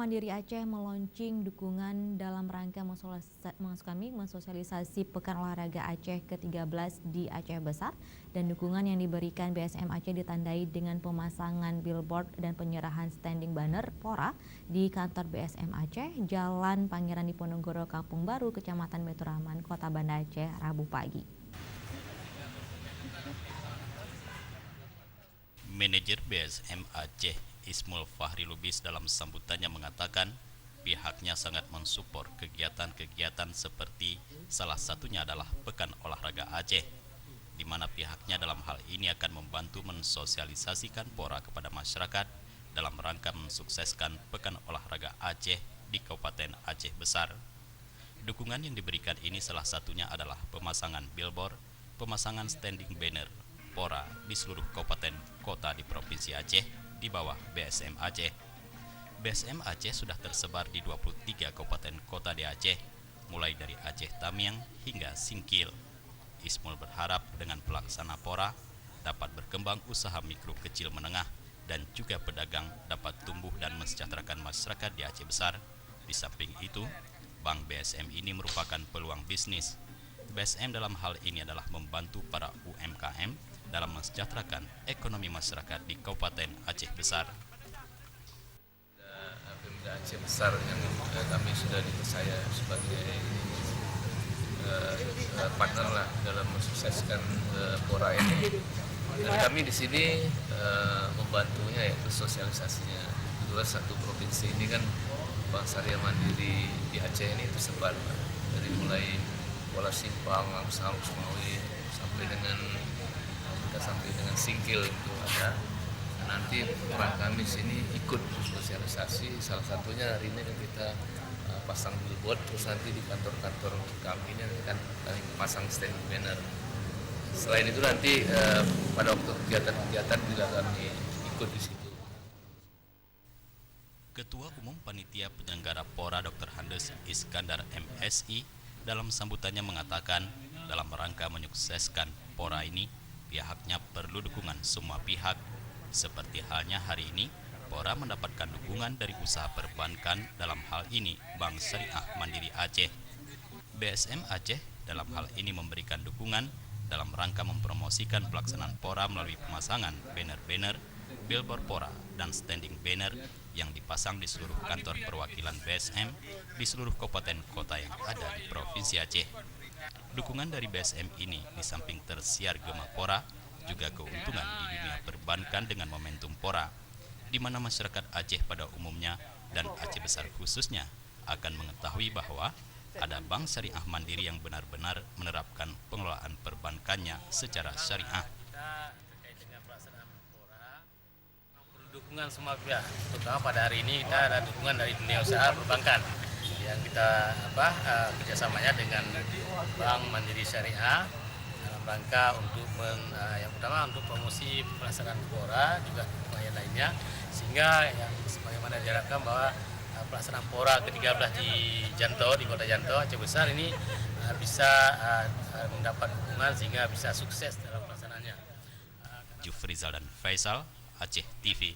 Mandiri Aceh meluncing dukungan dalam rangka mensosialisasi Pekan Olahraga Aceh ke-13 di Aceh Besar, dan dukungan yang diberikan BSM Aceh ditandai dengan pemasangan billboard dan penyerahan standing banner PORA di kantor BSM Aceh, Jalan Pangeran Diponegoro, Kampung Baru, Kecamatan Baitur Rahman, Kota Banda Aceh, Rabu pagi. Manajer BSM Aceh Ismul Fahri Lubis dalam sambutannya mengatakan pihaknya sangat mensupport kegiatan-kegiatan seperti salah satunya adalah Pekan Olahraga Aceh, di mana pihaknya dalam hal ini akan membantu mensosialisasikan PORA kepada masyarakat dalam rangka mensukseskan Pekan Olahraga Aceh di Kabupaten Aceh Besar. Dukungan yang diberikan ini salah satunya adalah pemasangan billboard, pemasangan standing banner PORA di seluruh kabupaten kota di Provinsi Aceh di bawah BSM Aceh. BSM Aceh sudah tersebar di 23 kabupaten kota di Aceh, mulai dari Aceh Tamiang hingga Singkil. Ismul berharap dengan pelaksana PORA dapat berkembang usaha mikro kecil menengah dan juga pedagang dapat tumbuh dan mensejahterakan masyarakat di Aceh Besar. Di samping itu, Bank BSM ini merupakan peluang bisnis. BSM dalam hal ini adalah membantu para UMKM dalam mensejahterakan ekonomi masyarakat di Kabupaten Aceh Besar. Pemda Aceh Besar yang kami sudah dipercaya sebagai partner lah dalam mensukseskan PORA ini. Dan kami di sini membantunya, yaitu sosialisasinya. Kebetulan satu provinsi ini kan Bank Syariah Mandiri di Aceh ini tersebar dari mulai Kuala Simpang, Amsal, Sumawi sampai dengan Singkil itu ada. Nanti peran kami sini ikut sosialisasi, salah satunya hari ini kita pasang billboard, terus nanti di kantor-kantor kami ini akan pasang stand banner. Selain itu nanti pada waktu kegiatan-kegiatan juga kami ikut di situ. Ketua Umum Panitia Penyelenggara PORA Dr. Handes Iskandar MSI dalam sambutannya mengatakan dalam rangka menyukseskan PORA ini pihaknya perlu dukungan semua pihak. Seperti halnya hari ini, PORA mendapatkan dukungan dari usaha perbankan, dalam hal ini Bank Syariah Mandiri Aceh. BSM Aceh dalam hal ini memberikan dukungan dalam rangka mempromosikan pelaksanaan PORA melalui pemasangan banner-banner, billboard PORA, dan standing banner yang dipasang di seluruh kantor perwakilan BSM di seluruh kabupaten kota yang ada di Provinsi Aceh. Dukungan dari BSM ini di samping tersiar gema PORA, juga keuntungan di dunia perbankan dengan momentum PORA, di mana masyarakat Aceh pada umumnya dan Aceh Besar khususnya akan mengetahui bahwa ada Bank Syariah Mandiri yang benar-benar menerapkan pengelolaan perbankannya secara syariah. Terkait dengan pelaksanaan PORA, perlu dukungan semua pihak, terutama pada hari ini kita ada dukungan dari dunia usaha perbankan yang kita kerjasamanya dengan Bank Mandiri Syariah dalam rangka untuk yang pertama untuk promosi pelaksanaan PORA, juga upaya lainnya, sehingga yang sebagaimana diharapkan bahwa pelaksanaan PORA ke-13 di Janto, di Kota Janto, Aceh Besar ini bisa mendapat dukungan sehingga bisa sukses dalam pelaksanaannya. Jufrizal dan Faisal, Aceh TV.